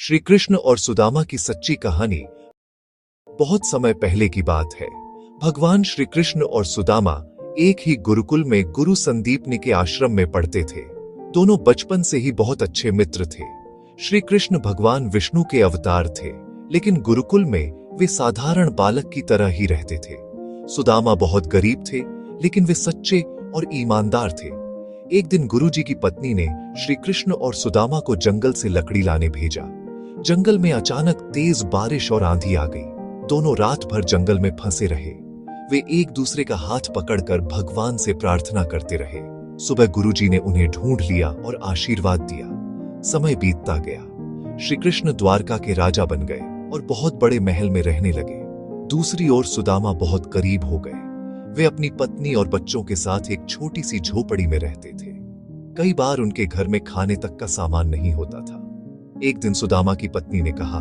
श्री कृष्ण और सुदामा की सच्ची कहानी। बहुत समय पहले की बात है। भगवान श्री कृष्ण और सुदामा एक ही गुरुकुल में गुरु संदीपनी के आश्रम में पढ़ते थे। दोनों बचपन से ही बहुत अच्छे मित्र थे। श्री कृष्ण भगवान विष्णु के अवतार थे, लेकिन गुरुकुल में वे साधारण बालक की तरह ही रहते थे। सुदामा बहुत गरीब थे, लेकिन वे सच्चे और ईमानदार थे। एक दिन गुरुजी की पत्नी ने श्री कृष्ण और सुदामा को जंगल से लकड़ी लाने भेजा। जंगल में अचानक तेज बारिश और आंधी आ गई। दोनों रात भर जंगल में फंसे रहे। वे एक दूसरे का हाथ पकड़कर भगवान से प्रार्थना करते रहे। सुबह गुरुजी ने उन्हें ढूंढ लिया और आशीर्वाद दिया। समय बीतता गया। श्री कृष्ण द्वारका के राजा बन गए और बहुत बड़े महल में रहने लगे। दूसरी ओर सुदामा बहुत करीब हो गए। वे अपनी पत्नी और बच्चों के साथ एक छोटी सी झोपड़ी में रहते थे। कई बार उनके घर में खाने तक का सामान नहीं होता था। एक दिन सुदामा की पत्नी ने कहा,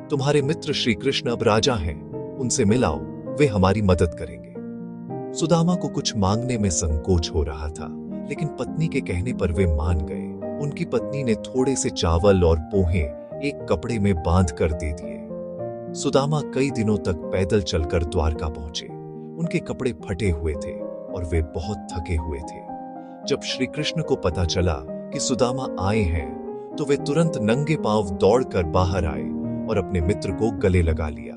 तुम्हारे मित्र श्री कृष्ण अब राजा हैं, उनसे मिलाओ, वे हमारी मदद करेंगे। सुदामा को कुछ मांगने में संकोच हो रहा था, लेकिन पत्नी के कहने पर वे मान गए। उनकी पत्नी ने थोड़े से चावल और पोहे एक कपड़े में बांध कर दे दिए। सुदामा कई दिनों तक पैदल चलकर द्वारका पहुंचे। उनके कपड़े फटे हुए थे और वे बहुत थके हुए थे। जब श्री कृष्ण को पता चला कि सुदामा आए हैं, तो वे तुरंत नंगे पांव दौड़कर बाहर आए और अपने मित्र को गले लगा लिया।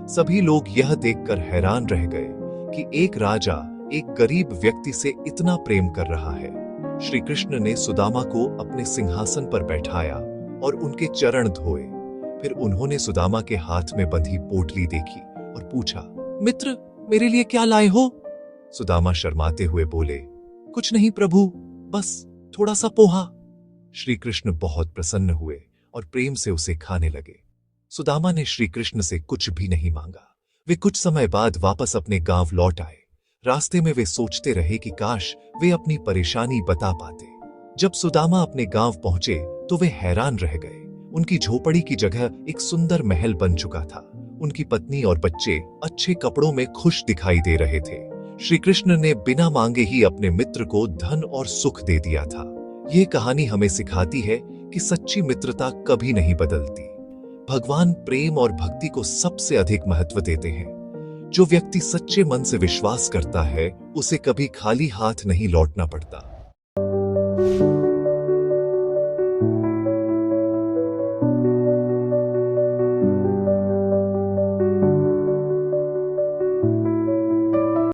सभी लोग यह देखकर हैरान रह गए कि एक राजा एक गरीब व्यक्ति से इतना प्रेम कर रहा है। श्री कृष्ण ने सुदामा को अपने सिंहासन पर बैठाया और उनके चरण धोए। फिर उन्होंने सुदामा के हाथ में बंधी पोटली देखी और पूछा, मित्र, मेरे लिए क्या लाए हो? सुदामा शर्माते हुए बोले, कुछ नहीं प्रभु, बस थोड़ा सा पोहा। श्री कृष्ण बहुत प्रसन्न हुए और प्रेम से उसे खाने लगे। सुदामा ने श्री कृष्ण से कुछ भी नहीं मांगा। वे कुछ समय बाद वापस अपने गांव लौट आए। रास्ते में वे सोचते रहे कि काश वे अपनी परेशानी बता पाते। जब सुदामा अपने गांव पहुंचे तो वे हैरान रह गए। उनकी झोपड़ी की जगह एक सुंदर महल बन चुका था। उनकी पत्नी और बच्चे अच्छे कपड़ों में खुश दिखाई दे रहे थे। श्री कृष्ण ने बिना मांगे ही अपने मित्र को धन और सुख दे दिया था। यह कहानी हमें सिखाती है कि सच्ची मित्रता कभी नहीं बदलती। भगवान प्रेम और भक्ति को सबसे अधिक महत्व देते हैं। जो व्यक्ति सच्चे मन से विश्वास करता है, उसे कभी खाली हाथ नहीं लौटना पड़ता।